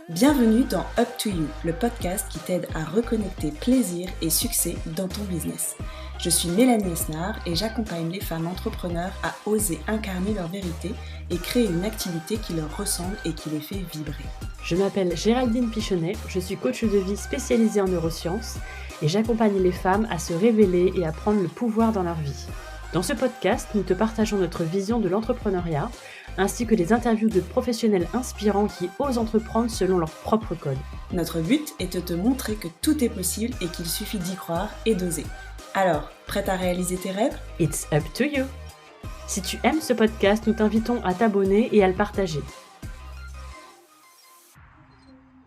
Bienvenue dans Up to You, le podcast qui t'aide à reconnecter plaisir et succès dans ton business. Je suis Mélanie Esnard et j'accompagne les femmes entrepreneurs à oser incarner leur vérité et créer une activité qui leur ressemble et qui les fait vibrer. Je m'appelle Géraldine Pichonnet, je suis coach de vie spécialisée en neurosciences et j'accompagne les femmes à se révéler et à prendre le pouvoir dans leur vie. Dans ce podcast, nous te partageons notre vision de l'entrepreneuriat, ainsi que des interviews de professionnels inspirants qui osent entreprendre selon leur propre code. Notre but est de te montrer que tout est possible et qu'il suffit d'y croire et d'oser. Alors, prête à réaliser tes rêves ? It's up to you! Si tu aimes ce podcast, nous t'invitons à t'abonner et à le partager.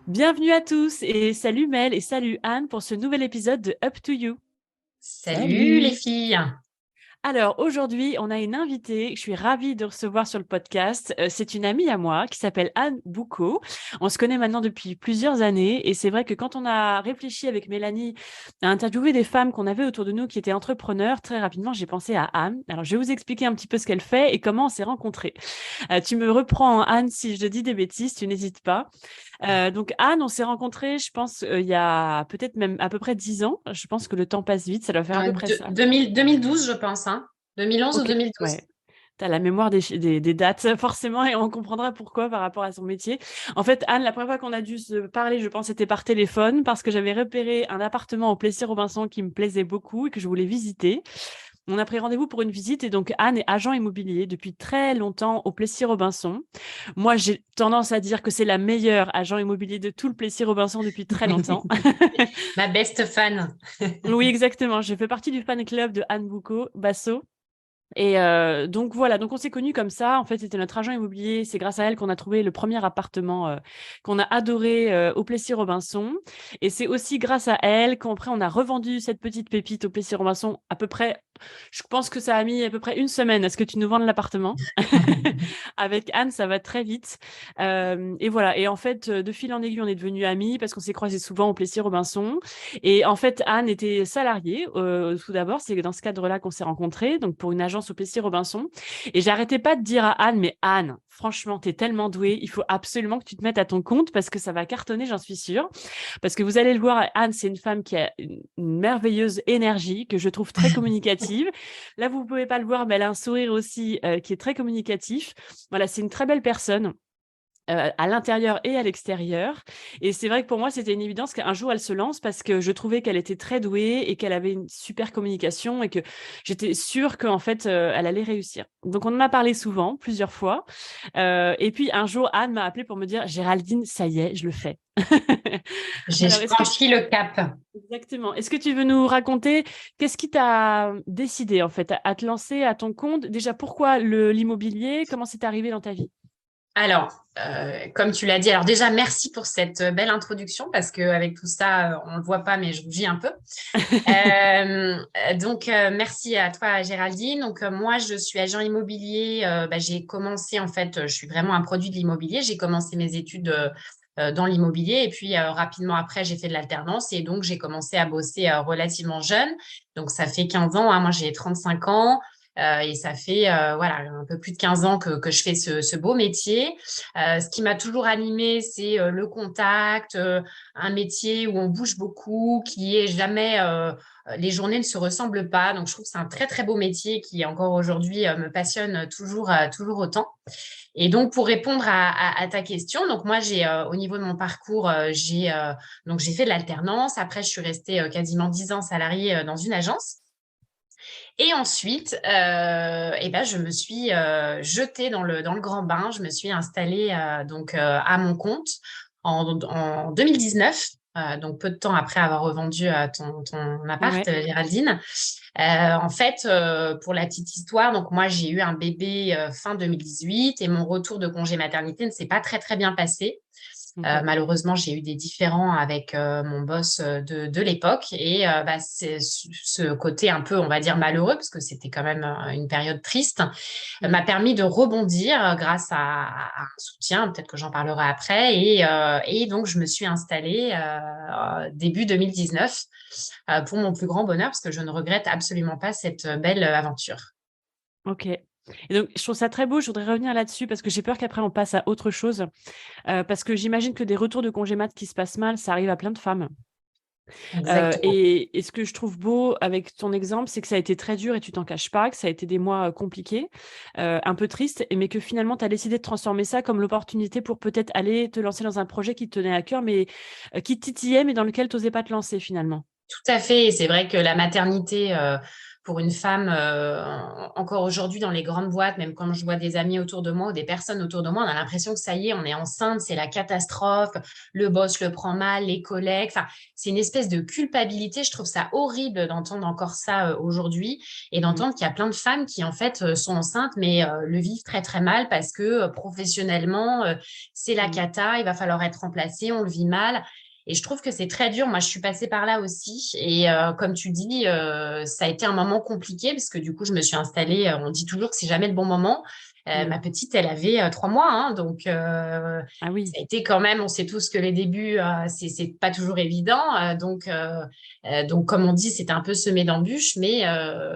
Bienvenue à tous et salut Mel et salut Anne pour ce nouvel épisode de Up to You. Salut les filles! Alors aujourd'hui, on a une invitée que je suis ravie de recevoir sur le podcast. C'est une amie à moi qui s'appelle Anne Boucaud. On se connaît maintenant depuis plusieurs années et c'est vrai que quand on a réfléchi avec Mélanie à interviewer des femmes qu'on avait autour de nous qui étaient entrepreneurs, très rapidement, j'ai pensé à Anne. Alors je vais vous expliquer un petit peu ce qu'elle fait et comment on s'est rencontrés. Tu me reprends, Anne, si je dis des bêtises, tu n'hésites pas. Donc Anne, on s'est rencontrés, je pense, il y a peut-être même à peu près 10 ans. Je pense que le temps passe vite, ça doit faire à peu près ça. 2012, je pense. 2011 ou 2012. Ouais. Tu as la mémoire des dates, forcément, et on comprendra pourquoi par rapport à son métier. En fait, Anne, la première fois qu'on a dû se parler, je pense, c'était par téléphone, parce que j'avais repéré un appartement au Plessis-Robinson qui me plaisait beaucoup et que je voulais visiter. On a pris rendez-vous pour une visite et donc Anne est agent immobilier depuis très longtemps au Plessis-Robinson. Moi, j'ai tendance à dire que c'est la meilleure agent immobilier de tout le Plessis-Robinson depuis très longtemps. Ma best fan. Oui, exactement. Je fais partie du fan club de Anne Boucaud, Basso. Et donc voilà, donc on s'est connus comme ça. En fait, c'était notre agent immobilier. C'est grâce à elle qu'on a trouvé le premier appartement qu'on a adoré au Plessis-Robinson. Et c'est aussi grâce à elle qu'après on a revendu cette petite pépite au Plessis-Robinson à peu près. Je pense que ça a mis à peu près une semaine à ce que tu nous vendes l'appartement. Avec Anne, ça va très vite. Et voilà. Et en fait, de fil en aiguille, on est devenus amis parce qu'on s'est croisés souvent au Plessis-Robinson. Et en fait, Anne était salariée. Tout d'abord, c'est dans ce cadre-là qu'on s'est rencontrés, donc pour une agence au Plessis-Robinson. Et j'arrêtais pas de dire à Anne, mais Anne, franchement, tu es tellement douée, il faut absolument que tu te mettes à ton compte parce que ça va cartonner, j'en suis sûre. Parce que vous allez le voir, Anne, c'est une femme qui a une merveilleuse énergie, que je trouve très communicative. Là, vous pouvez pas le voir, mais elle a un sourire aussi qui est très communicatif. Voilà, c'est une très belle personne. À l'intérieur et à l'extérieur. Et c'est vrai que pour moi, c'était une évidence qu'un jour, elle se lance parce que je trouvais qu'elle était très douée et qu'elle avait une super communication et que j'étais sûre qu'en fait, elle allait réussir. Donc, on en a parlé souvent, plusieurs fois. Et puis, un jour, Anne m'a appelée pour me dire « Géraldine, ça y est, je le fais. » J'ai franchi le cap. Exactement. Est-ce que tu veux nous raconter qu'est-ce qui t'a décidé en fait à te lancer à ton compte? Déjà, pourquoi l'immobilier? Comment c'est arrivé dans ta vie? Alors, comme tu l'as dit, alors déjà, merci pour cette belle introduction parce qu'avec tout ça, on ne le voit pas, mais je rougis un peu. Donc, merci à toi, Géraldine. Donc, moi, je suis agent immobilier. J'ai commencé, en fait, je suis vraiment un produit de l'immobilier. J'ai commencé mes études dans l'immobilier et puis rapidement après, j'ai fait de l'alternance et donc j'ai commencé à bosser relativement jeune. Donc, ça fait 15 ans. Hein, moi, j'ai 35 ans. Et ça fait un peu plus de 15 ans que je fais ce beau métier. Ce qui m'a toujours animée, c'est le contact, un métier où on bouge beaucoup, qui est jamais les journées ne se ressemblent pas. Donc je trouve que c'est un très très beau métier qui encore aujourd'hui me passionne toujours autant. Et donc pour répondre à ta question, donc moi j'ai au niveau de mon parcours, j'ai fait de l'alternance. Après je suis restée quasiment 10 ans salariée dans une agence. Et ensuite, je me suis jetée dans le grand bain. Je me suis installée à mon compte en 2019, donc peu de temps après avoir revendu ton appart, Ouais. Géraldine. En fait, pour la petite histoire, donc moi j'ai eu un bébé fin 2018 et mon retour de congé maternité ne s'est pas très très bien passé. Malheureusement, j'ai eu des différends avec mon boss de l'époque et c'est ce côté un peu, on va dire, malheureux, parce que c'était quand même une période triste, m'a permis de rebondir grâce à un soutien, peut-être que j'en parlerai après. Et donc, je me suis installée début 2019 pour mon plus grand bonheur, parce que je ne regrette absolument pas cette belle aventure. Ok. Et donc, je trouve ça très beau. Je voudrais revenir là-dessus parce que j'ai peur qu'après, on passe à autre chose. Parce que j'imagine que des retours de congé mat qui se passent mal, ça arrive à plein de femmes. Exactement. Et ce que je trouve beau avec ton exemple, c'est que ça a été très dur et tu t'en caches pas, que ça a été des mois compliqués, un peu tristes, mais que finalement, tu as décidé de transformer ça comme l'opportunité pour peut-être aller te lancer dans un projet qui te tenait à cœur, mais qui te titillait, mais dans lequel tu n'osais pas te lancer finalement. Tout à fait. Et c'est vrai que la maternité, pour une femme, encore aujourd'hui dans les grandes boîtes, même quand je vois des amis autour de moi ou des personnes autour de moi, on a l'impression que ça y est, on est enceinte, c'est la catastrophe, le boss le prend mal, les collègues. Enfin, c'est une espèce de culpabilité. Je trouve ça horrible d'entendre encore ça aujourd'hui et Mmh. d'entendre qu'il y a plein de femmes qui, en fait, sont enceintes, mais le vivent très, très mal parce que professionnellement, c'est la Mmh. cata, il va falloir être remplacé, on le vit mal. Et je trouve que c'est très dur. Moi, je suis passée par là aussi. Et comme tu dis, ça a été un moment compliqué parce que du coup, je me suis installée. On dit toujours que c'est jamais le bon moment. Mmh. Ma petite, elle avait 3 mois, hein, donc Ah oui. ça a été quand même. On sait tous que les débuts, c'est pas toujours évident. Donc, comme on dit, c'était un peu semé d'embûches, mais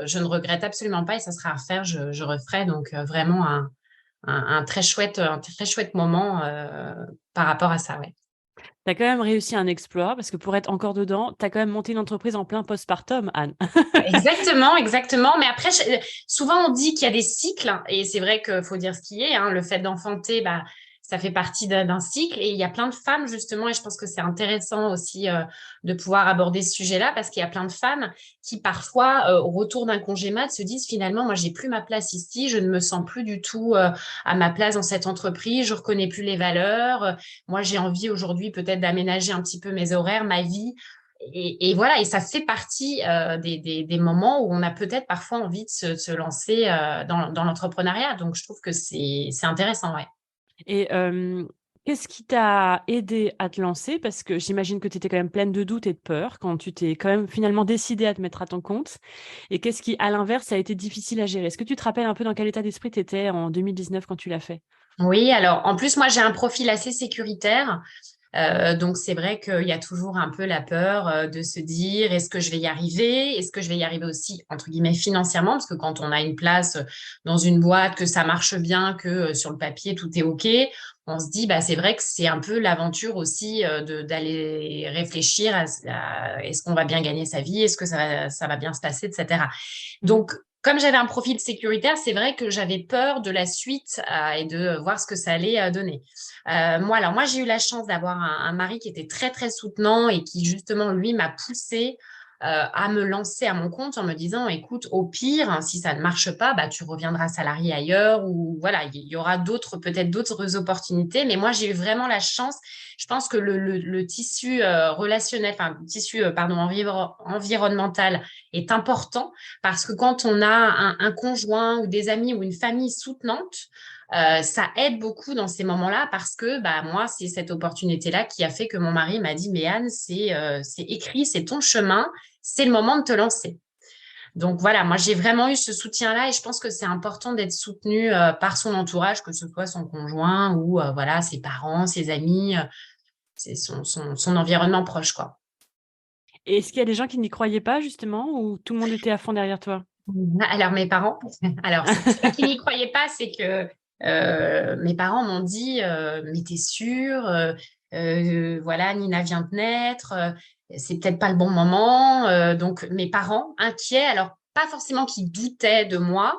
je ne regrette absolument pas et ça sera à refaire. Je referai donc vraiment un très chouette moment par rapport à ça. Ouais. Tu as quand même réussi un exploit parce que pour être encore dedans, tu as quand même monté une entreprise en plein postpartum, Anne. Exactement, exactement. Mais après, souvent on dit qu'il y a des cycles, hein, et c'est vrai qu'il faut dire ce qui est. Hein, le fait d'enfanter, bah, ça fait partie d'un cycle. Et il y a plein de femmes, justement, et je pense que c'est intéressant aussi de pouvoir aborder ce sujet-là, parce qu'il y a plein de femmes qui, parfois, au retour d'un congé mat, se disent finalement, moi, j'ai plus ma place ici, je ne me sens plus du tout à ma place dans cette entreprise, je reconnais plus les valeurs. Moi, j'ai envie aujourd'hui peut-être d'aménager un petit peu mes horaires, ma vie. Et voilà, et ça fait partie des moments où on a peut-être parfois envie de se lancer dans l'entrepreneuriat. Donc, je trouve que c'est intéressant, ouais. Et qu'est-ce qui t'a aidé à te lancer? Parce que j'imagine que tu étais quand même pleine de doutes et de peur quand tu t'es quand même finalement décidée à te mettre à ton compte. Et qu'est-ce qui, à l'inverse, a été difficile à gérer? Est-ce que tu te rappelles un peu dans quel état d'esprit tu étais en 2019 quand tu l'as fait? Oui, alors en plus, moi, j'ai un profil assez sécuritaire. Donc, c'est vrai qu'il y a toujours un peu la peur de se dire, est-ce que je vais y arriver? Est-ce que je vais y arriver aussi, entre guillemets, financièrement? Parce que quand on a une place dans une boîte, que ça marche bien, que sur le papier, tout est OK, on se dit, bah, c'est vrai que c'est un peu l'aventure aussi d'aller réfléchir à est-ce qu'on va bien gagner sa vie? Est-ce que ça va bien se passer, etc. Mmh. Donc, comme j'avais un profil sécuritaire, c'est vrai que j'avais peur de la suite et de voir ce que ça allait donner. Moi, j'ai eu la chance d'avoir un mari qui était très, très soutenant et qui, justement, lui, m'a poussée à me lancer à mon compte en me disant, écoute, au pire, hein, si ça ne marche pas, bah, tu reviendras salarié ailleurs ou voilà, il y aura peut-être d'autres opportunités. Mais moi, j'ai eu vraiment la chance. Je pense que le tissu relationnel, enfin, le tissu, pardon, environnemental est important parce que quand on a un conjoint ou des amis ou une famille soutenante, ça aide beaucoup dans ces moments-là parce que bah, moi, c'est cette opportunité-là qui a fait que mon mari m'a dit, mais Anne, c'est écrit, c'est ton chemin, c'est le moment de te lancer. Donc voilà, moi, j'ai vraiment eu ce soutien-là et je pense que c'est important d'être soutenu par son entourage, que ce soit son conjoint ou voilà, ses parents, ses amis, c'est son environnement proche, quoi. Et est-ce qu'il y a des gens qui n'y croyaient pas justement ou tout le monde était à fond derrière toi? Alors, mes parents, alors, c'est pas qu'ils n'y croyaient pas, c'est que mes parents m'ont dit mais t'es sûre voilà, Nina vient de naître, c'est peut-être pas le bon moment. Donc, mes parents, inquiets, alors pas forcément qu'ils doutaient de moi,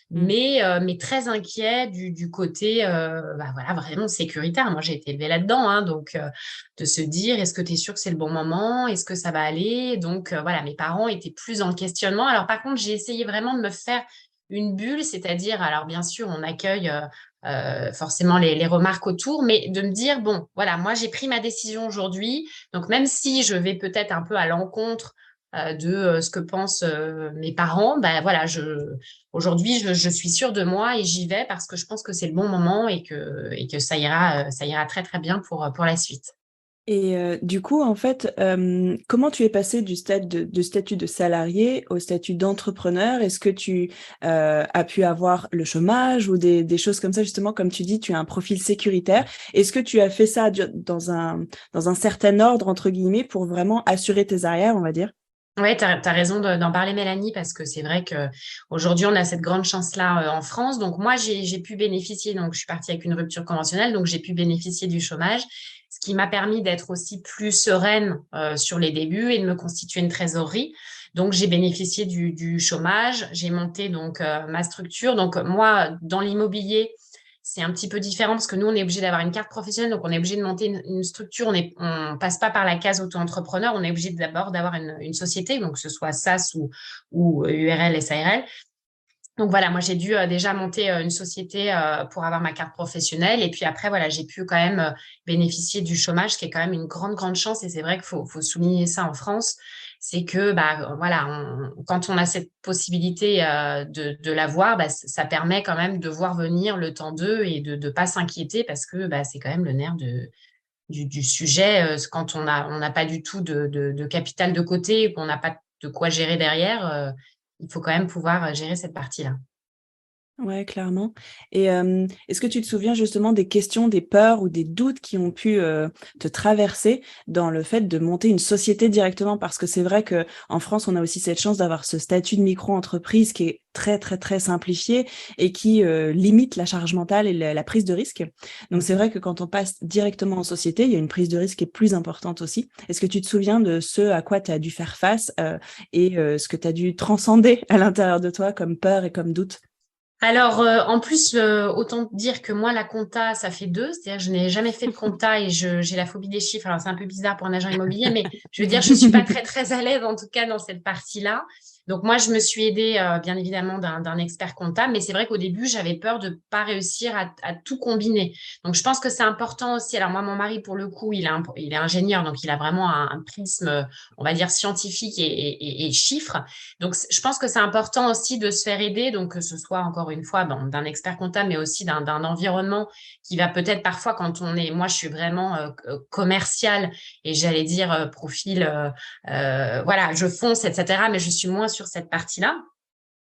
Mmh. mais très inquiets du côté bah, voilà, vraiment sécuritaire. Moi, j'ai été élevée là-dedans, hein, donc de se dire, est-ce que tu es sûre que c'est le bon moment? Est-ce que ça va aller? Donc, voilà, mes parents étaient plus dans le questionnement. Alors, par contre, j'ai essayé vraiment de me faire une bulle, c'est-à-dire, alors bien sûr, on accueille forcément les remarques autour, mais de me dire, bon, voilà, moi, j'ai pris ma décision aujourd'hui. Donc, même si je vais peut-être un peu à l'encontre de ce que pensent mes parents, ben voilà, aujourd'hui, je suis sûre de moi et j'y vais parce que je pense que c'est le bon moment et que ça ira très, très bien pour la suite. Et du coup, en fait, comment tu es passé du stade de statut de salarié au statut d'entrepreneur? Est-ce que tu as pu avoir le chômage ou des choses comme ça? Justement, comme tu dis, tu as un profil sécuritaire. Est-ce que tu as fait ça dans un certain ordre, entre guillemets, pour vraiment assurer tes arrières, on va dire? Ouais, tu as raison d'en parler, Mélanie, parce que c'est vrai qu'aujourd'hui, on a cette grande chance-là en France. Donc, moi, j'ai pu bénéficier, donc je suis partie avec une rupture conventionnelle, donc j'ai pu bénéficier du chômage, ce qui m'a permis d'être aussi plus sereine sur les débuts et de me constituer une trésorerie. Donc, j'ai bénéficié du chômage, j'ai monté donc ma structure. Donc, moi, dans l'immobilier, c'est un petit peu différent parce que nous, on est obligé d'avoir une carte professionnelle, donc on est obligé de monter une structure. On passe pas par la case auto-entrepreneur, on est obligé d'abord d'avoir une société, donc que ce soit SAS ou URL, SARL. Donc voilà, moi j'ai dû déjà monter une société pour avoir ma carte professionnelle. Et puis après, voilà, j'ai pu quand même bénéficier du chômage, qui est quand même une grande, grande chance. Et c'est vrai qu'il faut souligner ça en France. C'est que bah, voilà, quand on a cette possibilité de l'avoir, bah, ça permet quand même de voir venir le temps d'eux et de ne pas s'inquiéter parce que bah, c'est quand même le nerf du sujet. Quand on n'a pas du tout de capital de côté, qu'on n'a pas de quoi gérer derrière, il faut quand même pouvoir gérer cette partie-là. Ouais, clairement. Et est-ce que tu te souviens justement des questions, des peurs ou des doutes qui ont pu te traverser dans le fait de monter une société directement? Parce que c'est vrai que en France, on a aussi cette chance d'avoir ce statut de micro-entreprise qui est très, très, très simplifié et qui limite la charge mentale et la prise de risque. Donc, c'est vrai que quand on passe directement en société, il y a une prise de risque qui est plus importante aussi. Est-ce que tu te souviens de ce à quoi tu as dû faire face et ce que tu as dû transcender à l'intérieur de toi comme peur et comme doute? Alors, en plus, autant dire que moi, la compta, ça fait deux. C'est-à-dire que je n'ai jamais fait de compta et j'ai la phobie des chiffres. Alors, c'est un peu bizarre pour un agent immobilier, mais je veux dire, je suis pas très, très à l'aise, en tout cas, dans cette partie-là. Donc, moi, je me suis aidée, bien évidemment, d'un expert comptable. Mais c'est vrai qu'au début, j'avais peur de pas réussir à tout combiner. Donc, je pense que c'est important aussi. Alors, moi, mon mari, pour le coup, il est ingénieur. Donc, il a vraiment un prisme, on va dire, scientifique et chiffres. Donc, je pense que c'est important aussi de se faire aider, donc que ce soit encore une fois d'un expert comptable, mais aussi d'un environnement qui va peut-être parfois quand on est, moi je suis vraiment commercial et j'allais dire profil, voilà, je fonce, etc. Mais je suis moins sur cette partie-là.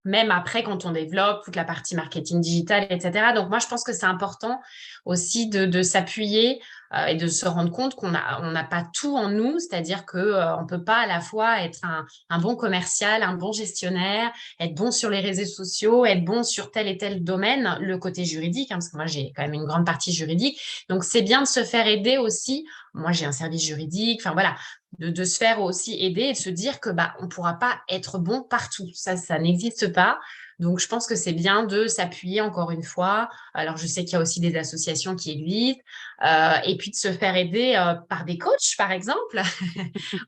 Même après, quand on développe toute la partie marketing digital, etc. Donc, moi, je pense que c'est important aussi de s'appuyer et de se rendre compte qu'on n'a pas tout en nous, c'est-à-dire qu'on ne peut pas à la fois être un bon commercial, un bon gestionnaire, être bon sur les réseaux sociaux, être bon sur tel et tel domaine, le côté juridique, hein, parce que moi, j'ai quand même une grande partie juridique. Donc, c'est bien de se faire aider aussi. Moi, j'ai un service juridique. Enfin, voilà, de se faire aussi aider et de se dire que bah on pourra pas être bon partout. Ça n'existe pas. Donc, je pense que c'est bien de s'appuyer encore une fois. Alors, je sais qu'il y a aussi des associations qui existent, et puis de se faire aider par des coachs, par exemple,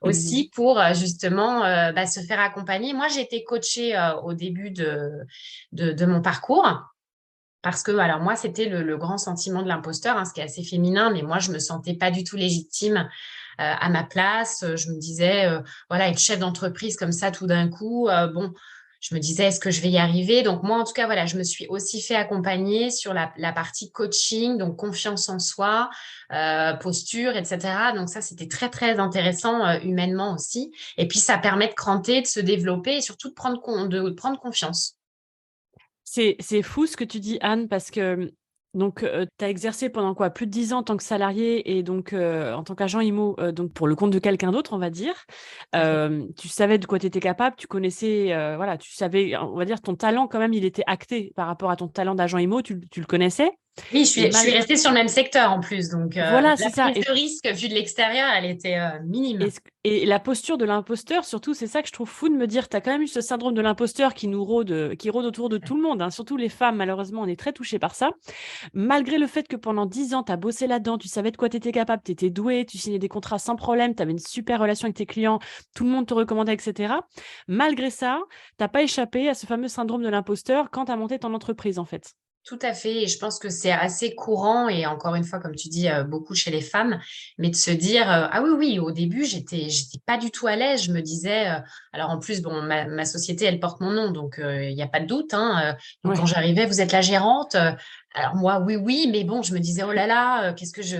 aussi pour justement bah, se faire accompagner. Moi, j'ai été coachée au début de mon parcours. Parce que, alors moi, c'était le grand sentiment de l'imposteur, hein, ce qui est assez féminin, mais moi, je me sentais pas du tout légitime à ma place. Je me disais, voilà, être chef d'entreprise comme ça tout d'un coup, bon, je me disais, est-ce que je vais y arriver? Donc moi, en tout cas, voilà, je me suis aussi fait accompagner sur la partie coaching, donc confiance en soi, posture, etc. Donc ça, c'était très, très intéressant humainement aussi. Et puis, ça permet de cranter, de se développer et surtout de prendre confiance. C'est fou ce que tu dis, Anne, parce que, donc, tu as exercé pendant quoi? Plus de 10 ans en tant que salarié et donc, en tant qu'agent IMO, donc pour le compte de quelqu'un d'autre, on va dire. Tout à fait. Tu savais de quoi tu étais capable, tu connaissais, voilà, tu savais, on va dire ton talent quand même, il était acté par rapport à ton talent d'agent IMO, tu le connaissais Oui, et je suis restée sur le même secteur en plus, donc voilà, la c'est ça. prise de risque vue de l'extérieur, elle était minime. Et la posture de l'imposteur, surtout, c'est ça que je trouve fou de me dire, tu as quand même eu ce syndrome de l'imposteur qui rôde autour de tout le monde, hein, surtout les femmes, malheureusement, on est très touchés par ça. Malgré le fait que pendant 10 ans, tu as bossé là-dedans, tu savais de quoi tu étais capable, tu étais doué, tu signais des contrats sans problème, tu avais une super relation avec tes clients, tout le monde te recommandait, etc. Malgré ça, tu n'as pas échappé à ce fameux syndrome de l'imposteur quand tu as monté ton entreprise, en fait. Tout à fait, et je pense que c'est assez courant et encore une fois, comme tu dis, beaucoup chez les femmes, mais de se dire, ah oui, oui, au début, j'étais pas du tout à l'aise. Je me disais, alors en plus, bon, ma société, elle porte mon nom, donc il n'y a pas de doute, hein. Donc quand Ouais. j'arrivais, vous êtes la gérante. Alors moi, oui, oui, mais bon, je me disais, oh là là, qu'est-ce que je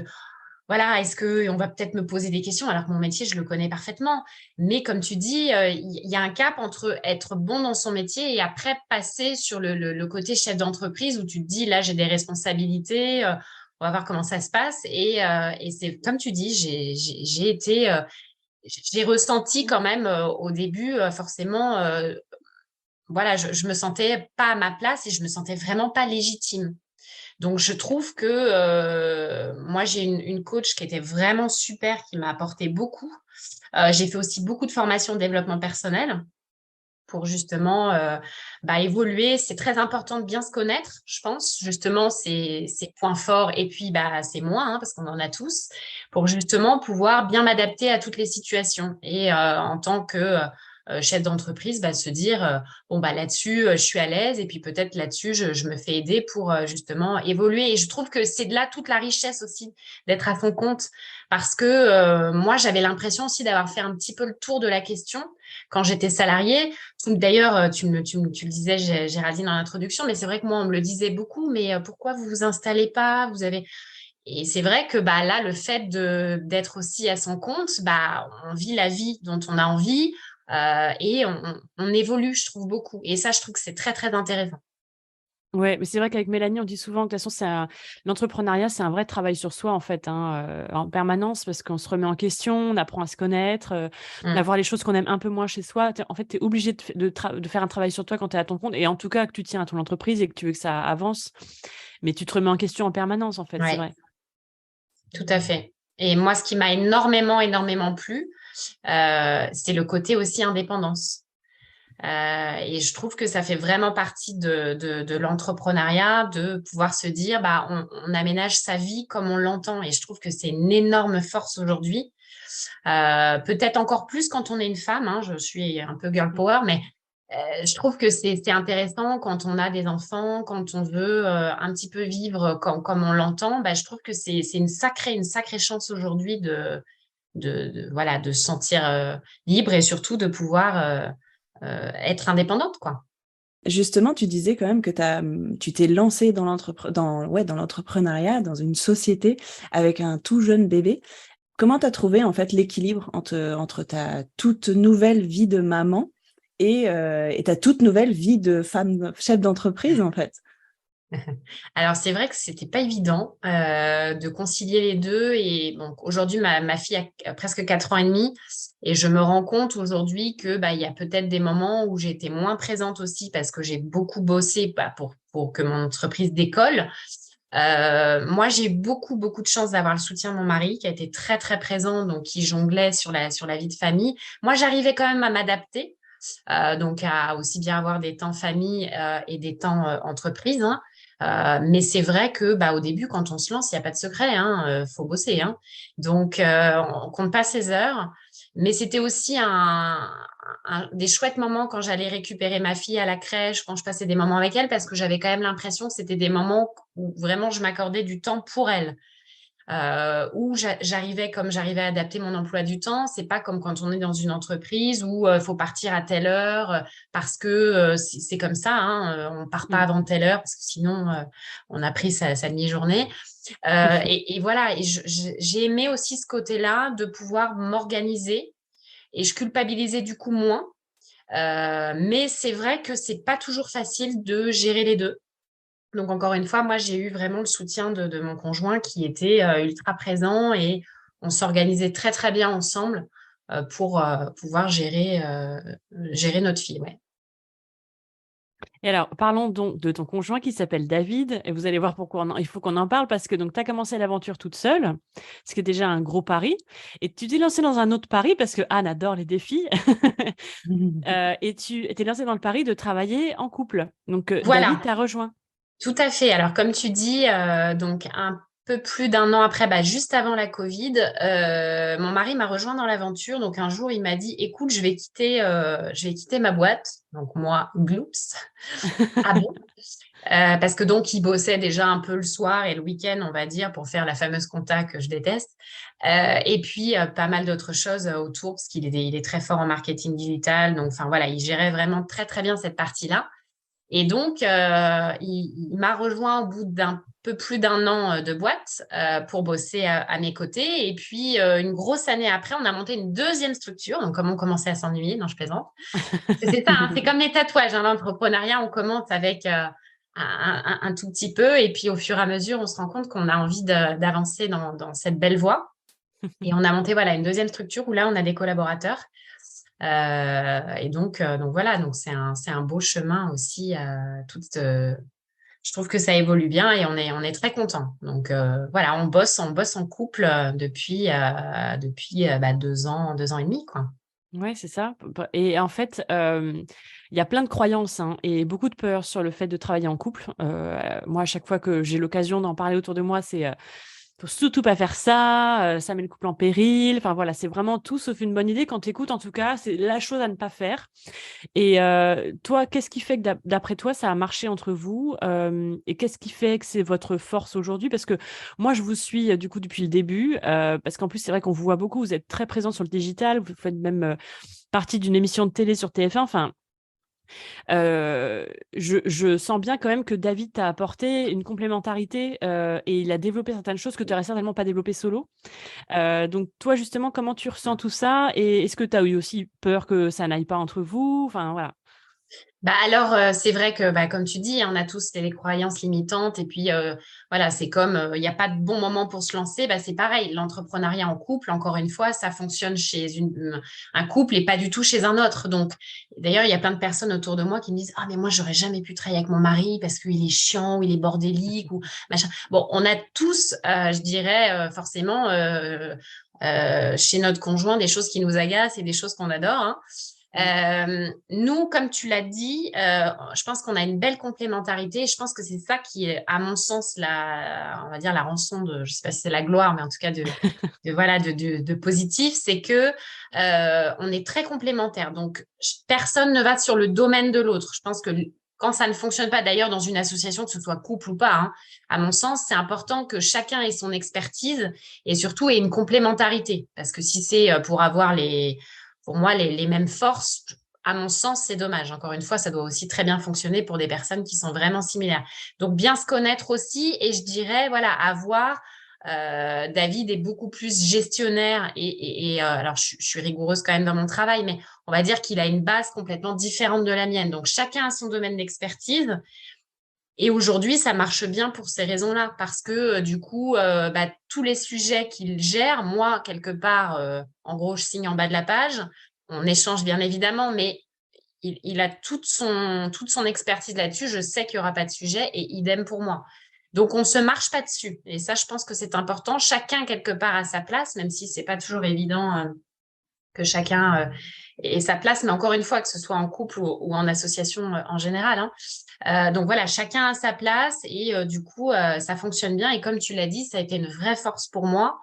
voilà, est-ce que on va peut-être me poser des questions alors que mon métier, je le connais parfaitement. Mais comme tu dis, il y a un cap entre être bon dans son métier et après passer sur le côté chef d'entreprise où tu te dis, là, j'ai des responsabilités, on va voir comment ça se passe. Et c'est comme tu dis, j'ai été j'ai ressenti quand même au début, forcément, voilà, je me sentais pas à ma place et je me sentais vraiment pas légitime. Donc, je trouve que moi, j'ai une coach qui était vraiment super, qui m'a apporté beaucoup. J'ai fait aussi beaucoup de formations de développement personnel pour justement évoluer. C'est très important de bien se connaître, je pense, justement, ses points forts et puis c'est moins, parce qu'on en a tous, pour justement pouvoir bien m'adapter à toutes les situations. Et en tant que chef d'entreprise, se dire, là-dessus, je suis à l'aise et puis peut-être là-dessus, je me fais aider pour justement évoluer. Et je trouve que c'est de là toute la richesse aussi d'être à son compte parce que moi, j'avais l'impression aussi d'avoir fait un petit peu le tour de la question quand j'étais salariée. D'ailleurs, tu le disais, Géraldine, dans l'introduction, mais c'est vrai que moi, on me le disait beaucoup, mais pourquoi vous vous installez pas? Et c'est vrai que là, le fait d'être aussi à son compte, on vit la vie dont on a envie et on évolue, je trouve, beaucoup. Et ça, je trouve que c'est très, très intéressant. Ouais, mais c'est vrai qu'avec Mélanie, on dit souvent que de toute façon, l'entrepreneuriat, c'est un vrai travail sur soi, en fait, en permanence, parce qu'on se remet en question, on apprend à se connaître, à voir les choses qu'on aime un peu moins chez soi. En fait, tu es obligé de faire un travail sur toi quand tu es à ton compte, et en tout cas, que tu tiens à ton entreprise et que tu veux que ça avance. Mais tu te remets en question en permanence, en fait, c'est Ouais, vrai. tout à fait. Et moi, ce qui m'a énormément, énormément plu, c'est le côté aussi indépendance. Et je trouve que ça fait vraiment partie de l'entrepreneuriat, de pouvoir se dire, on aménage sa vie comme on l'entend. Et je trouve que c'est une énorme force aujourd'hui. Peut-être encore plus quand on est une femme, je suis un peu girl power, mais je trouve que c'est intéressant quand on a des enfants, quand on veut un petit peu vivre comme on l'entend. Je trouve que c'est une sacrée chance aujourd'hui voilà, de se sentir libre et surtout de pouvoir être indépendante, quoi. Justement, tu disais quand même que tu t'es lancée dans dans l'entrepreneuriat, dans une société avec un tout jeune bébé. Comment tu as trouvé en fait l'équilibre entre ta toute nouvelle vie de maman et ta toute nouvelle vie de femme chef d'entreprise en fait? Alors, c'est vrai que c'était pas évident de concilier les deux. Et bon, aujourd'hui, ma fille a presque 4 ans et demi. Et je me rends compte aujourd'hui que il y a peut-être des moments où j'étais moins présente aussi parce que j'ai beaucoup bossé pour que mon entreprise décolle. Moi, j'ai beaucoup, beaucoup de chance d'avoir le soutien de mon mari qui a été très, très présent, donc qui jonglait sur la vie de famille. Moi, j'arrivais quand même à m'adapter, donc à aussi bien avoir des temps famille et des temps entreprise. Mais c'est vrai que au début, quand on se lance, il n'y a pas de secret, faut bosser. Donc, on compte pas ses heures. Mais c'était aussi des chouettes moments quand j'allais récupérer ma fille à la crèche, quand je passais des moments avec elle, parce que j'avais quand même l'impression que c'était des moments où vraiment je m'accordais du temps pour elle. Où j'arrivais à adapter mon emploi du temps. C'est pas comme quand on est dans une entreprise où il faut partir à telle heure parce que c'est comme ça. On part pas avant telle heure parce que sinon on a pris sa demi-journée. Et voilà. Et j'ai aimé aussi ce côté-là de pouvoir m'organiser et je culpabilisais du coup moins. Mais c'est vrai que c'est pas toujours facile de gérer les deux. Donc, encore une fois, moi, j'ai eu vraiment le soutien de mon conjoint qui était ultra présent et on s'organisait très, très bien ensemble pour pouvoir gérer notre fille. Ouais. Et alors, parlons donc de ton conjoint qui s'appelle David. Et vous allez voir pourquoi il faut qu'on en parle parce que tu as commencé l'aventure toute seule, ce qui est déjà un gros pari. Et tu t'es lancée dans un autre pari parce que Anne adore les défis. Et tu t'es lancée dans le pari de travailler en couple. Donc, Voilà, David t'a rejoint. tout à fait. Alors, comme tu dis, donc un peu plus d'un an après, juste avant la Covid, mon mari m'a rejoint dans l'aventure. Donc, un jour, il m'a dit, écoute, je vais quitter ma boîte. Donc, moi, gloops. Ah bon? Parce que donc, il bossait déjà un peu le soir et le week-end, on va dire, pour faire la fameuse compta que je déteste. Et puis, pas mal d'autres choses autour, parce il est très fort en marketing digital. Donc, enfin, voilà, il gérait vraiment très, très bien cette partie-là. Et donc, il m'a rejoint au bout d'un peu plus d'un an de boîte pour bosser à mes côtés. Et puis, une grosse année après, on a monté une deuxième structure. Donc, comme on commençait à s'ennuyer, non, je plaisante. C'est ça, c'est comme les tatouages. L'entrepreneuriat, on commence avec un tout petit peu. Et puis, au fur et à mesure, on se rend compte qu'on a envie d'avancer dans cette belle voie. Et on a monté voilà, une deuxième structure où là, on a des collaborateurs. Et donc voilà, donc c'est un beau chemin aussi. Je trouve que ça évolue bien et on est très contents. Donc voilà, on bosse en couple depuis 2 ans et demi, quoi. Ouais, c'est ça. Et en fait, il y a plein de croyances, hein, et beaucoup de peur sur le fait de travailler en couple. Moi, à chaque fois que j'ai l'occasion d'en parler autour de moi, c'est, faut surtout pas faire ça, ça met le couple en péril. Enfin voilà, c'est vraiment tout sauf une bonne idée. Quand tu écoutes, en tout cas, c'est la chose à ne pas faire. Et toi, qu'est-ce qui fait que d'après toi, ça a marché entre vous? Et qu'est-ce qui fait que c'est votre force aujourd'hui? Parce que moi, je vous suis, du coup, depuis le début, parce qu'en plus, c'est vrai qu'on vous voit beaucoup, vous êtes très présent sur le digital, vous faites même, partie d'une émission de télé sur TF1. Enfin, je sens bien quand même que David t'a apporté une complémentarité, et il a développé certaines choses que tu aurais certainement pas développées solo. Donc toi, justement, comment tu ressens tout ça? Et est-ce que tu as eu aussi peur que ça n'aille pas entre vous? Enfin, voilà. Bah alors, c'est vrai que, comme tu dis, on a tous des croyances limitantes et puis, voilà, c'est comme, il y a pas de bon moment pour se lancer. Bah, c'est pareil, l'entrepreneuriat en couple, encore une fois, ça fonctionne chez un couple et pas du tout chez un autre. Donc d'ailleurs, il y a plein de personnes autour de moi qui me disent: «Ah mais moi, j'aurais jamais pu travailler avec mon mari parce qu'il est chiant ou il est bordélique ou machin». Bon, on a tous, je dirais, forcément, chez notre conjoint des choses qui nous agacent et des choses qu'on adore, hein. Mmh. Nous, comme tu l'as dit, je pense qu'on a une belle complémentarité. Je pense que c'est ça qui est, à mon sens, on va dire la rançon de, je sais pas si c'est la gloire, mais en tout cas voilà, de positif, c'est que on est très complémentaires. Donc, personne ne va sur le domaine de l'autre. Je pense que quand ça ne fonctionne pas, d'ailleurs, dans une association, que ce soit couple ou pas, hein, à mon sens, c'est important que chacun ait son expertise et surtout ait une complémentarité. Parce que si c'est pour avoir pour moi, les mêmes forces, à mon sens, c'est dommage. Encore une fois, ça doit aussi très bien fonctionner pour des personnes qui sont vraiment similaires. Donc, bien se connaître aussi, et je dirais, voilà, avoir. David est beaucoup plus gestionnaire alors je suis rigoureuse quand même dans mon travail, mais on va dire qu'il a une base complètement différente de la mienne. Donc, chacun a son domaine d'expertise. Et aujourd'hui, ça marche bien pour ces raisons-là, parce que du coup, tous les sujets qu'il gère, moi, quelque part, en gros, je signe en bas de la page. On échange bien évidemment, mais il a toute son expertise là-dessus. Je sais qu'il n'y aura pas de sujet et idem pour moi. Donc, on ne se marche pas dessus. Et ça, je pense que c'est important. Chacun, quelque part, à sa place, même si ce n'est pas toujours évident que chacun ait sa place. Mais encore une fois, que ce soit en couple ou en association en général, hein. Donc voilà, chacun a sa place et du coup, ça fonctionne bien. Et comme tu l'as dit, ça a été une vraie force pour moi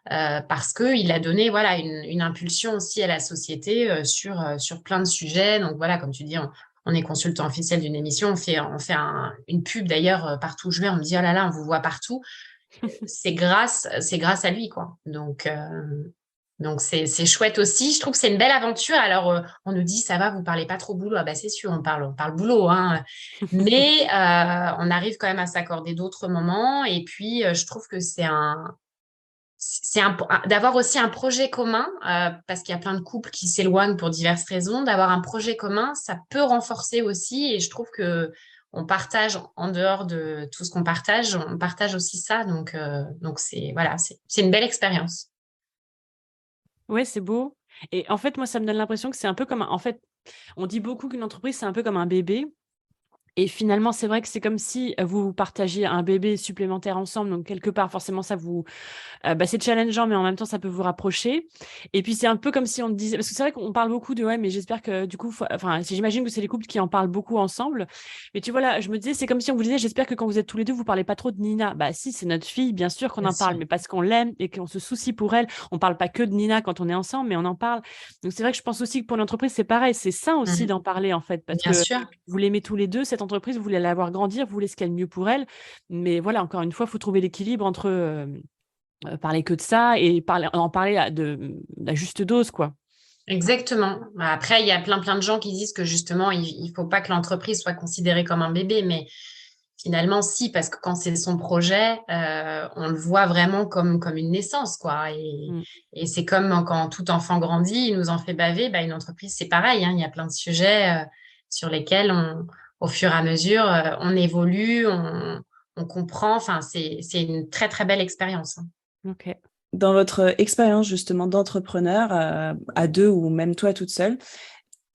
parce qu'il a donné voilà, une impulsion aussi à la société sur plein de sujets. Donc voilà, comme tu dis, on est consultant officiel d'une émission, on fait une pub d'ailleurs partout où je vais, on me dit: «Oh là là, on vous voit partout». C'est grâce à lui, quoi. Donc c'est chouette aussi. Je trouve que c'est une belle aventure. Alors, on nous dit: «Ça va, vous parlez pas trop boulot». Ah bah, c'est sûr, on parle boulot, hein, mais on arrive quand même à s'accorder d'autres moments et puis, je trouve que c'est d'avoir aussi un projet commun, parce qu'il y a plein de couples qui s'éloignent pour diverses raisons. D'avoir un projet commun, ça peut renforcer aussi et je trouve qu'on partage en dehors de tout ce qu'on partage, on partage aussi ça donc c'est voilà, c'est une belle expérience. Ouais, c'est beau. Et en fait, moi, ça me donne l'impression que c'est un peu comme en fait, on dit beaucoup qu'une entreprise, c'est un peu comme un bébé. Et finalement, c'est vrai que c'est comme si, vous partagiez un bébé supplémentaire ensemble, donc quelque part, forcément, ça vous, c'est challengeant, mais en même temps, ça peut vous rapprocher. Et puis, c'est un peu comme si on disait, parce que c'est vrai qu'on parle beaucoup de: «Ouais, mais j'espère que du coup, enfin, j'imagine que c'est les couples qui en parlent beaucoup ensemble». Mais tu vois, là, je me disais, c'est comme si on vous disait: «J'espère que quand vous êtes tous les 2 vous parlez pas trop de Nina». Bah si, c'est notre fille, bien sûr qu'on Bien en sûr. parle, mais parce qu'on l'aime et qu'on se soucie pour elle. On parle pas que de Nina quand on est ensemble, mais on en parle. Donc c'est vrai que je pense aussi que pour l'entreprise, c'est pareil. C'est sain aussi Mmh. d'en parler, en fait, parce Bien que sûr. vous l'aimez tous les 2 cette entreprise, vous voulez la voir grandir, vous voulez ce qu'il y a de mieux pour elle. Mais voilà, encore une fois, il faut trouver l'équilibre entre, parler que de ça et en parler à juste dose, quoi. Exactement. Bah, après, il y a plein de gens qui disent que justement, il faut pas que l'entreprise soit considérée comme un bébé, mais finalement, si, parce que quand c'est son projet, on le voit vraiment comme une naissance, quoi. Mmh. Et c'est comme quand tout enfant grandit, il nous en fait baver. Bah, une entreprise, c'est pareil, hein. Il y a plein de sujets sur lesquels au fur et à mesure, on évolue, on comprend. Enfin, c'est une très très belle expérience, hein. OK. Dans votre expérience justement d'entrepreneur à deux ou même toi toute seule,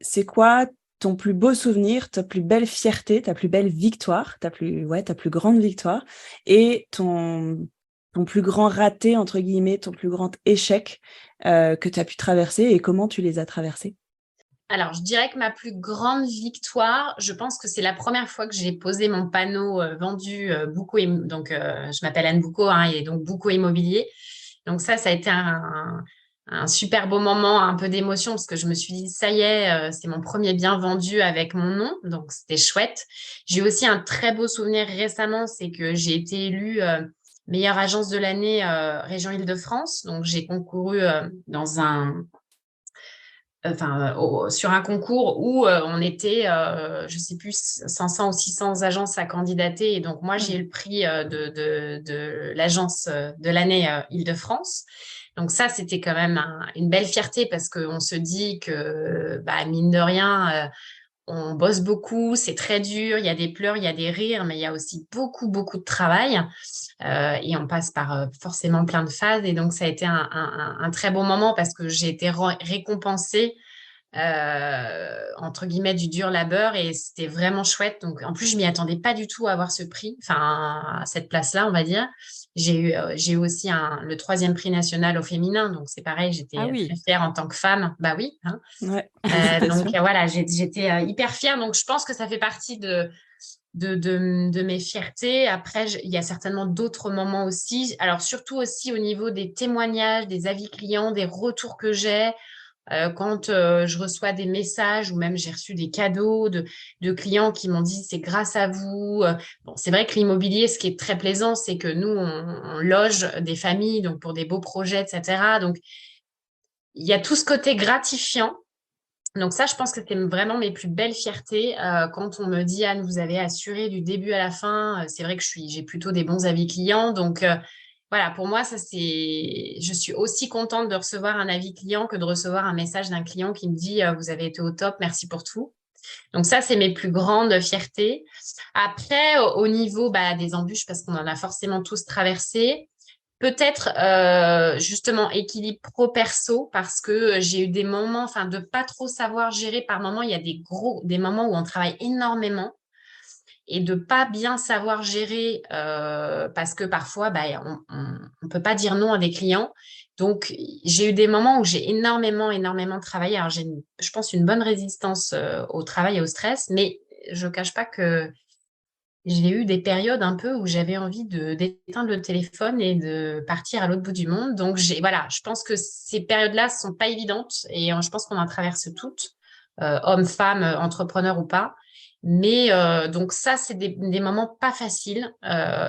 c'est quoi ton plus beau souvenir, ta plus belle fierté, ta plus belle victoire, ta plus grande victoire et ton plus grand raté, entre guillemets, ton plus grand échec que tu as pu traverser et comment tu les as traversés? Alors, je dirais que ma plus grande victoire, je pense que c'est la première fois que j'ai posé mon panneau vendu Bouco. Donc, je m'appelle Anne Bouco, hein, et donc Bouco Immobilier. Donc ça a été un super beau moment, un peu d'émotion, parce que je me suis dit, ça y est, c'est mon premier bien vendu avec mon nom. Donc, c'était chouette. J'ai aussi un très beau souvenir récemment, c'est que j'ai été élue meilleure agence de l'année région Île-de-France. Donc, j'ai concouru sur un concours où on était, je ne sais plus, 500 ou 600 agences à candidater. Et donc, moi, j'ai eu le prix de l'agence de l'année Île-de-France. Donc, ça, c'était quand même une belle fierté parce qu'on se dit que, mine de rien, on bosse beaucoup, c'est très dur, il y a des pleurs, il y a des rires, mais il y a aussi beaucoup, beaucoup de travail. Et on passe par forcément plein de phases. Et donc, ça a été un très bon moment parce que j'ai été récompensée, entre guillemets, du dur labeur. Et c'était vraiment chouette. Donc, en plus, je m'y attendais pas du tout à avoir ce prix, enfin, à cette place-là, on va dire. J'ai eu aussi le 3e prix national au féminin. Donc, c'est pareil, Ah j'étais très oui, fière en tant que femme. Bah oui, hein. Ouais, Donc, félicitations. voilà, j'étais hyper fière. Donc, je pense que ça fait partie de mes fiertés. Après, il y a certainement d'autres moments aussi. Alors, surtout aussi au niveau des témoignages, des avis clients, des retours que j'ai. Quand je reçois des messages ou même j'ai reçu des cadeaux de clients qui m'ont dit c'est grâce à vous. Bon, c'est vrai que l'immobilier, ce qui est très plaisant, c'est que nous, on loge des familles donc pour des beaux projets, etc. Donc, il y a tout ce côté gratifiant. Donc ça, je pense que c'est vraiment mes plus belles fiertés. Quand on me dit, Anne, vous avez assuré du début à la fin, c'est vrai que j'ai plutôt des bons avis clients. Donc voilà, pour moi, je suis aussi contente de recevoir un avis client que de recevoir un message d'un client qui me dit, vous avez été au top, merci pour tout. Donc ça, c'est mes plus grandes fiertés. Après, au niveau des embûches, parce qu'on en a forcément tous traversé, peut-être justement équilibre pro-perso parce que j'ai eu des moments, enfin de pas trop savoir gérer par moments. Il y a des moments où on travaille énormément et de pas bien savoir gérer parce que parfois on peut pas dire non à des clients. Donc j'ai eu des moments où j'ai énormément travaillé. Alors je pense une bonne résistance au travail et au stress, mais je cache pas que j'ai eu des périodes un peu où j'avais envie d'éteindre le téléphone et de partir à l'autre bout du monde. Donc, voilà, je pense que ces périodes-là sont pas évidentes et je pense qu'on en traverse toutes, hommes, femmes, entrepreneurs ou pas. Mais donc ça, c'est des moments pas faciles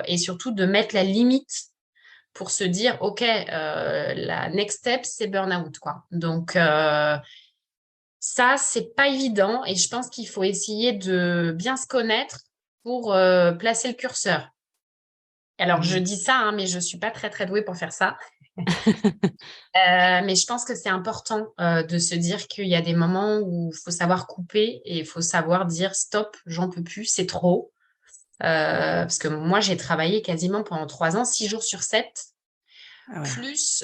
et surtout de mettre la limite pour se dire, OK, la next step, c'est burn-out, quoi. Donc, ça, c'est pas évident et je pense qu'il faut essayer de bien se connaître pour placer le curseur. Alors, je Mhm. dis ça, hein, mais je suis pas très, très douée pour faire ça. Mais je pense que c'est important de se dire qu'il y a des moments où il faut savoir couper et il faut savoir dire stop, j'en peux plus, c'est trop. Parce que moi, j'ai travaillé quasiment pendant 3 ans, 6 jours sur 7 Ah ouais. plus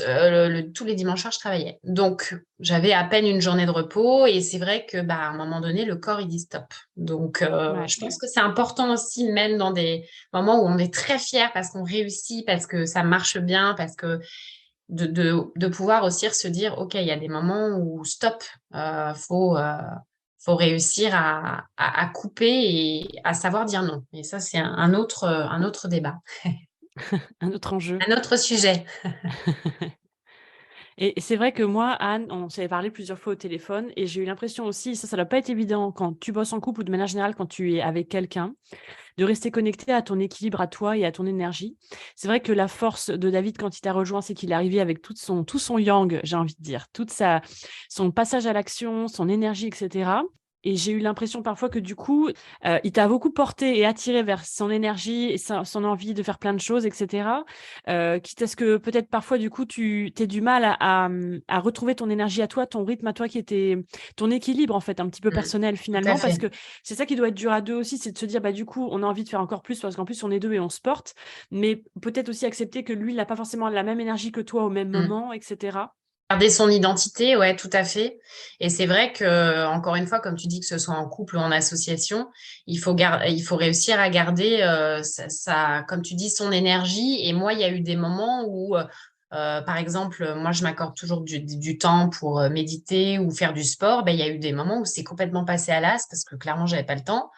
tous les dimanches soirs, je travaillais. Donc, j'avais à peine une journée de repos et c'est vrai que à un moment donné, le corps, il dit stop. Donc, ouais. je pense que c'est important aussi, même dans des moments où on est très fier parce qu'on réussit, parce que ça marche bien, parce que de pouvoir aussi se dire, OK, il y a des moments où stop, faut réussir à couper et à savoir dire non. Et ça, c'est un autre débat, Un autre enjeu. un autre sujet. Et c'est vrai que moi, Anne, on s'avait parlé plusieurs fois au téléphone et j'ai eu l'impression aussi, ça doit pas être évident quand tu bosses en couple ou de manière générale quand tu es avec quelqu'un, de rester connecté à ton équilibre, à toi et à ton énergie. C'est vrai que la force de David quand il t'a rejoint, c'est qu'il est arrivé avec tout son yang, j'ai envie de dire, son passage à l'action, son énergie, etc. Et j'ai eu l'impression parfois que du coup, il t'a beaucoup porté et attiré vers son énergie et son envie de faire plein de choses, etc. Quitte à ce que peut-être parfois, du coup, tu aies du mal à retrouver ton énergie à toi, ton rythme à toi qui était ton équilibre, en fait, un petit peu personnel Tout à finalement. Parce fait. que c'est ça qui doit être dur à deux aussi, c'est de se dire, bah, du coup, on a envie de faire encore plus parce qu'en plus, on est deux et on se porte. Mais peut-être aussi accepter que lui, il n'a pas forcément la même énergie que toi au même Mm. moment, etc. Garder son identité, ouais, tout à fait. Et c'est vrai que, encore une fois, comme tu dis, que ce soit en couple ou en association, il faut réussir à garder, comme tu dis, son énergie. Et moi, il y a eu des moments où, par exemple, moi, je m'accorde toujours du temps pour méditer ou faire du sport. Ben, il y a eu des moments où c'est complètement passé à l'as parce que clairement, j'avais pas le temps.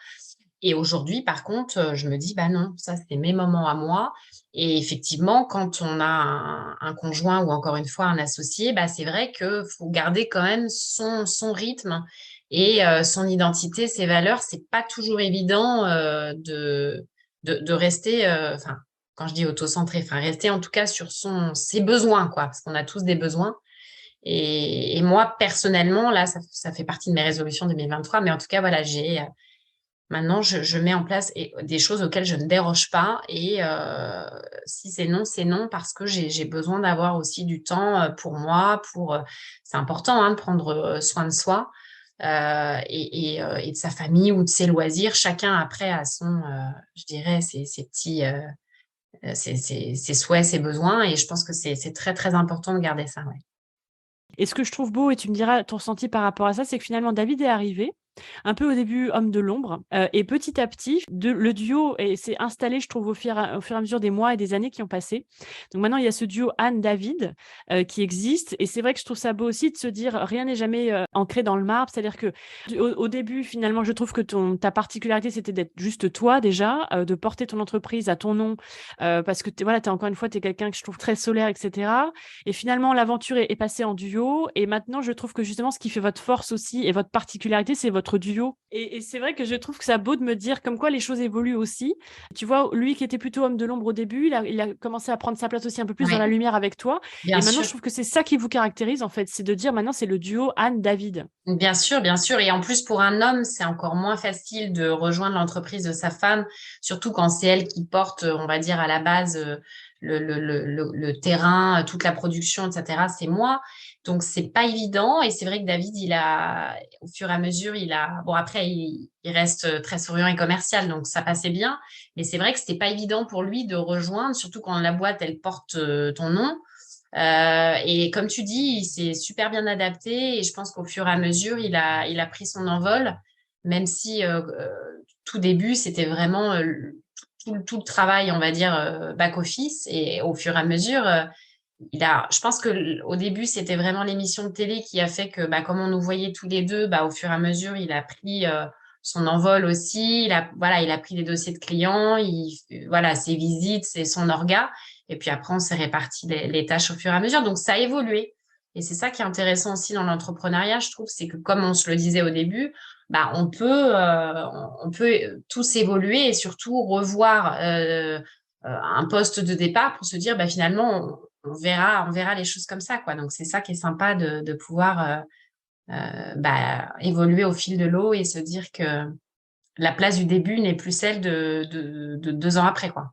Et aujourd'hui, par contre, je me dis, bah non, ça, c'est mes moments à moi. Et effectivement, quand on a un conjoint ou encore une fois un associé, bah, c'est vrai qu'il faut garder quand même son rythme et son identité, ses valeurs. C'est pas toujours évident de rester, enfin, quand je dis auto-centré, enfin, rester en tout cas sur ses besoins, quoi, parce qu'on a tous des besoins. Et moi, personnellement, là, ça fait partie de mes résolutions 2023, mais en tout cas, voilà, maintenant, je mets en place des choses auxquelles je ne déroge pas et si c'est non parce que j'ai besoin d'avoir aussi du temps, pour moi, c'est important, hein, de prendre, soin de soi, et de sa famille ou de ses loisirs. Chacun après a je dirais ses petits, ses souhaits, ses besoins et je pense que c'est très, très important de garder ça, ouais. Et ce que je trouve beau, et tu me diras ton ressenti par rapport à ça, c'est que finalement David est arrivé, un peu au début homme de l'ombre, et petit à petit, le duo s'est installé, je trouve, au fur et à mesure des mois et des années qui ont passé. Donc maintenant, il y a ce duo Anne-David qui existe, et c'est vrai que je trouve ça beau aussi de se dire rien n'est jamais ancré dans le marbre, c'est-à-dire que au début, finalement, je trouve que ta particularité, c'était d'être juste toi déjà, de porter ton entreprise à ton nom, parce que voilà, encore une fois, tu es quelqu'un que je trouve très solaire, etc. Et finalement, l'aventure est passée en duo. Et maintenant, je trouve que justement, ce qui fait votre force aussi et votre particularité, c'est votre duo. Et c'est vrai que je trouve que c'est beau de me dire comme quoi les choses évoluent aussi. Tu vois, lui qui était plutôt homme de l'ombre au début, il a commencé à prendre sa place aussi un peu plus dans Ouais, la lumière avec toi. bien Et maintenant, sûr. je trouve que c'est ça qui vous caractérise, en fait. C'est de dire maintenant, c'est le duo Anne-David. Bien sûr, bien sûr. Et en plus, pour un homme, c'est encore moins facile de rejoindre l'entreprise de sa femme, surtout quand c'est elle qui porte, on va dire, à la base, le terrain, toute la production, etc. C'est moi. Donc, c'est pas évident. Et c'est vrai que David, au fur et à mesure, bon, après, il reste très souriant et commercial, donc ça passait bien. Mais c'est vrai que c'était pas évident pour lui de rejoindre, surtout quand la boîte, elle porte ton nom. Et comme tu dis, il s'est super bien adapté et je pense qu'au fur et à mesure, il a pris son envol, même si tout début, c'était vraiment tout le travail, on va dire, back-office. Et au fur et à mesure, je pense qu'au début, c'était vraiment l'émission de télé qui a fait que, bah, comme on nous voyait tous les deux, bah, au fur et à mesure, il a pris son envol aussi. Voilà, il a pris des dossiers de clients, voilà, ses visites, c'est son orga. Et puis après, on s'est réparti les tâches au fur et à mesure. Donc, ça a évolué. Et c'est ça qui est intéressant aussi dans l'entrepreneuriat, je trouve, c'est que comme on se le disait au début, bah, on peut tous évoluer et surtout revoir un poste de départ pour se dire, bah, finalement, on verra les choses comme ça, quoi. Donc, c'est ça qui est sympa de pouvoir bah, évoluer au fil de l'eau et se dire que la place du début n'est plus celle de 2 ans après, quoi.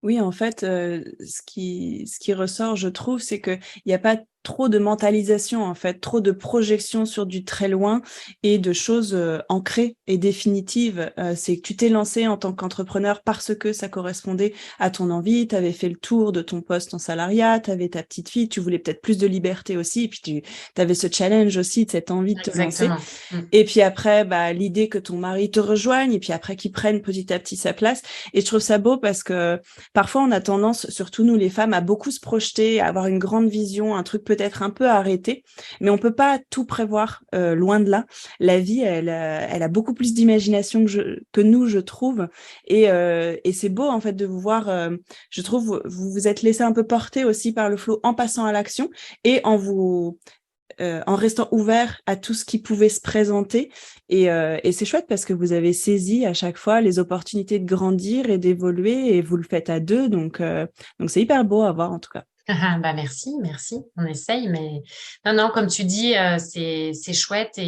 Oui, en fait, ce qui ressort, je trouve, c'est qu'il y a pas trop de mentalisation, en fait, trop de projection sur du très loin et de choses, ancrées et définitives. C'est que tu t'es lancé en tant qu'entrepreneur parce que ça correspondait à ton envie, tu avais fait le tour de ton poste en salariat, tu avais ta petite fille, tu voulais peut-être plus de liberté aussi et puis tu avais ce challenge aussi de cette envie de te lancer. Exactement. Et puis après, bah, l'idée que ton mari te rejoigne et puis après qu'il prenne petit à petit sa place. Et je trouve ça beau parce que parfois, on a tendance, surtout nous les femmes, à beaucoup se projeter, à avoir une grande vision, un truc peut-être un peu arrêté, mais on peut pas tout prévoir, loin de là. La vie, elle a beaucoup plus d'imagination que nous, je trouve. Et c'est beau en fait de vous voir. Je trouve vous vous êtes laissé un peu porter aussi par le flot en passant à l'action et en restant ouvert à tout ce qui pouvait se présenter. Et c'est chouette parce que vous avez saisi à chaque fois les opportunités de grandir et d'évoluer et vous le faites à deux. Donc c'est hyper beau à voir en tout cas. Bah, merci, merci. On essaye, mais non, non, comme tu dis, c'est chouette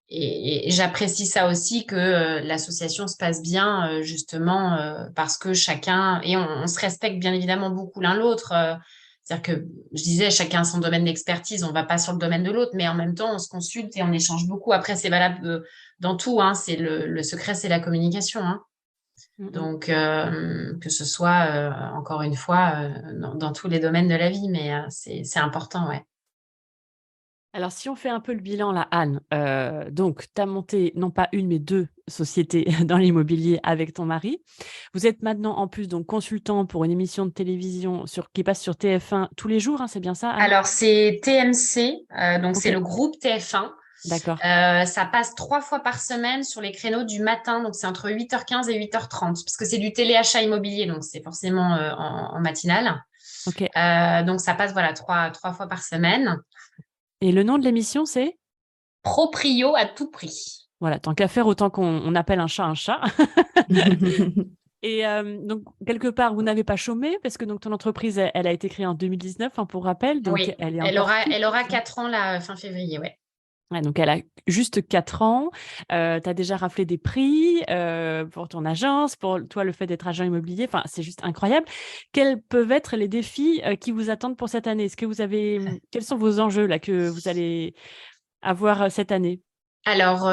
et j'apprécie ça aussi que l'association se passe bien, justement, parce que chacun, et on se respecte bien évidemment beaucoup l'un l'autre. C'est-à-dire que je disais, chacun a son domaine d'expertise, on ne va pas sur le domaine de l'autre, mais en même temps, on se consulte et on échange beaucoup. Après, c'est valable dans tout, hein, c'est le secret, c'est la communication, hein. Donc, que ce soit, encore une fois, dans tous les domaines de la vie, mais c'est important, ouais. Alors, si on fait un peu le bilan là, Anne, donc tu as monté non pas une, mais 2 sociétés dans l'immobilier avec ton mari. Vous êtes maintenant en plus donc consultant pour une émission de télévision qui passe sur TF1 tous les jours, hein, c'est bien ça, Anne? Alors, c'est TMC, donc c'est OK, le groupe TF1. d'accord. Ça passe 3 fois par semaine sur les créneaux du matin, donc c'est entre 8h15 et 8h30, parce que c'est du téléachat immobilier, donc c'est forcément en matinale. OK, Donc ça passe, voilà, trois fois par semaine. et le nom de l'émission, c'est? Proprio à tout prix. Voilà, tant qu'à faire, autant qu'on appelle un chat un chat. Et donc quelque part, vous n'avez pas chômé parce que donc ton entreprise, elle a été créée en 2019, hein, pour rappel, donc Oui, elle est elle encore aura, toute elle aura petite. 4 ans, là, fin février, ouais. Ouais, donc elle a juste 4 ans. Tu as déjà raflé des prix, pour ton agence, pour toi, le fait d'être agent immobilier, enfin, c'est juste incroyable. Quels peuvent être les défis, qui vous attendent pour cette année? Est-ce que vous avez, quels sont vos enjeux là que vous allez avoir, cette année? Alors,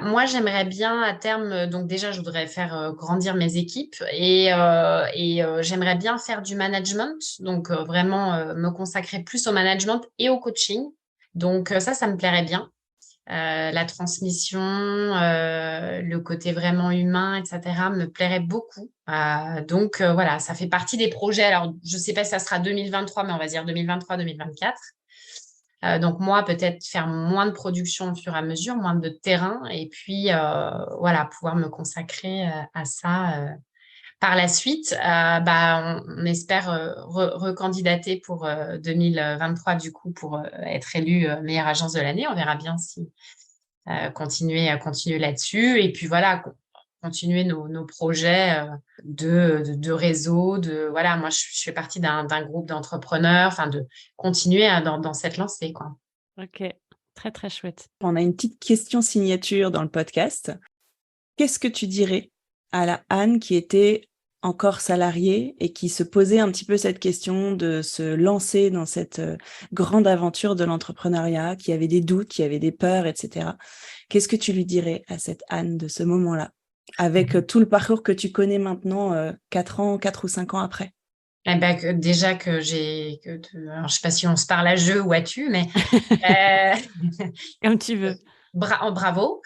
moi, j'aimerais bien à terme, donc déjà, je voudrais faire grandir mes équipes et j'aimerais bien faire du management, donc vraiment me consacrer plus au management et au coaching. Donc ça me plairait bien. La transmission, le côté vraiment humain, etc., me plairait beaucoup. Donc voilà, ça fait partie des projets. Alors, je ne sais pas si ça sera 2023, mais on va dire 2023-2024. Donc moi, peut-être faire moins de production au fur et à mesure, moins de terrain, et puis voilà, pouvoir me consacrer à ça par la suite. On espère recandidater pour 2023 du coup pour être élu meilleure agence de l'année. On verra bien si continuer là-dessus, et puis voilà, continuer nos projets de réseau, voilà, moi je fais partie d'un groupe d'entrepreneurs, enfin de continuer dans cette lancée, quoi. OK, très, très chouette. On a une petite question signature dans le podcast. Qu'est-ce que tu dirais à la Anne qui était encore salariée et qui se posait un petit peu cette question de se lancer dans cette grande aventure de l'entrepreneuriat, qui avait des doutes, qui avait des peurs, etc. Qu'est-ce que tu lui dirais à cette Anne de ce moment-là, avec tout le parcours que tu connais maintenant, 4 ou 5 ans après? Eh ben, déjà que alors je sais pas si on se parle à jeu ou à tu, mais euh, Comme tu veux. bravo.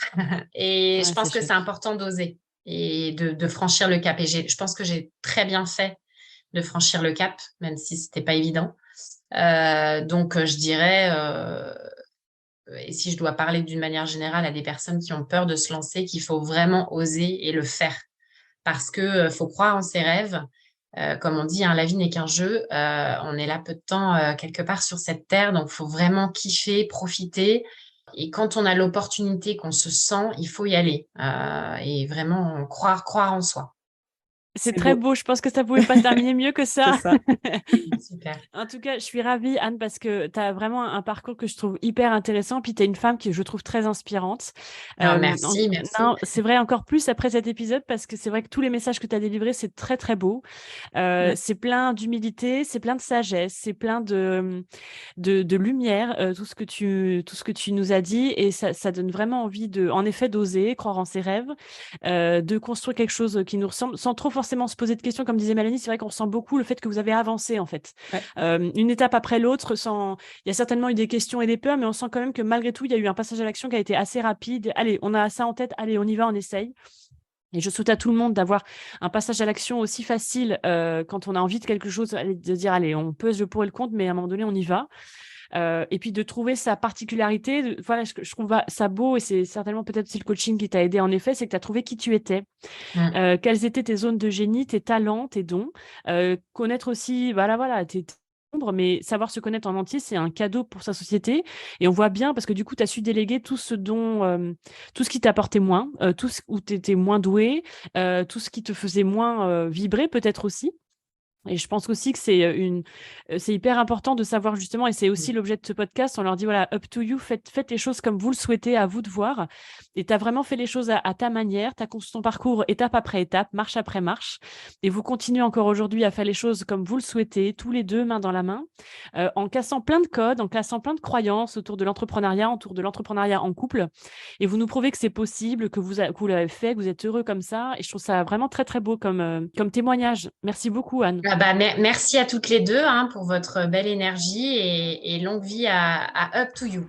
Et je Ouais, c'est pense que c'est chouette. important d'oser et de franchir le cap. Et je pense que j'ai très bien fait de franchir le cap, même si c'était pas évident. Donc, je dirais, et si je dois parler d'une manière générale à des personnes qui ont peur de se lancer, qu'il faut vraiment oser et le faire. Parce que faut croire en ses rêves. Comme on dit, hein, la vie n'est qu'un jeu. On est là peu de temps, quelque part sur cette terre, donc il faut vraiment kiffer, profiter. Et quand on a l'opportunité, qu'on se sent, il faut y aller et vraiment croire en soi. C'est C'est très beau, beau, je pense que ça pouvait pas se terminer mieux que c'est ça. ça. Super. En tout cas, je suis ravie, Anne, parce que tu as vraiment un parcours que je trouve hyper intéressant. Puis tu es une femme que je trouve très inspirante. Alors, En merci, merci. non, c'est vrai encore plus après cet épisode parce que c'est vrai que tous les messages que tu as délivrés, c'est très, très beau. Ouais. C'est plein d'humilité, c'est plein de sagesse, c'est plein de lumière, tout ce que tu nous as dit et ça donne vraiment envie en effet, d'oser, croire en ses rêves, de construire quelque chose qui nous ressemble sans trop forcément se poser de questions. Comme disait Mélanie, c'est vrai qu'on ressent beaucoup le fait que vous avez avancé, en fait. Ouais. Une étape après l'autre sans il y a certainement eu des questions et des peurs, mais on sent quand même que malgré tout, il y a eu un passage à l'action qui a été assez rapide. «Allez, on a ça en tête, allez, on y va, on essaye». Et je souhaite à tout le monde d'avoir un passage à l'action aussi facile, quand on a envie de quelque chose, allez, de dire: «Allez, on pèse le pour et le contre, mais à un moment donné, on y va». Et puis de trouver sa particularité, voilà, je trouve ça beau et c'est certainement peut-être aussi le coaching qui t'a aidé en effet, c'est que tu as trouvé qui tu étais, Mm. quelles étaient tes zones de génie, tes talents, tes dons, connaître aussi, voilà, tes ombres, mais savoir se connaître en entier, c'est un cadeau pour sa société et on voit bien parce que du coup, tu as su déléguer tout ce qui t'apportait moins, tout ce où tu étais moins doué, tout ce qui te faisait moins, vibrer peut-être aussi. Et je pense aussi que c'est hyper important de savoir justement, et c'est aussi l'objet de ce podcast, on leur dit voilà, up to you, faites les choses comme vous le souhaitez, à vous de voir. Et tu as vraiment fait les choses à ta manière, tu as construit ton parcours étape après étape, marche après marche. Et vous continuez encore aujourd'hui à faire les choses comme vous le souhaitez, tous les deux, main dans la main, en cassant plein de codes, en cassant plein de croyances autour de l'entrepreneuriat en couple. Et vous nous prouvez que c'est possible, que vous l'avez fait, que vous êtes heureux comme ça. Et je trouve ça vraiment très, très beau comme témoignage. Merci beaucoup, Anne. Merci à toutes les deux pour votre belle énergie et longue vie à Up to You.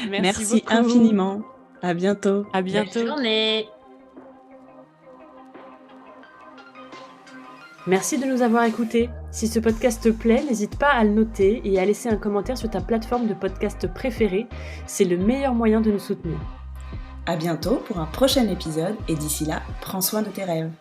Merci beaucoup. Infiniment. À bientôt. À bientôt. Bonne journée. Merci de nous avoir écoutés. Si ce podcast te plaît, n'hésite pas à le noter et à laisser un commentaire sur ta plateforme de podcast préférée. C'est le meilleur moyen de nous soutenir. À bientôt pour un prochain épisode et d'ici là, prends soin de tes rêves.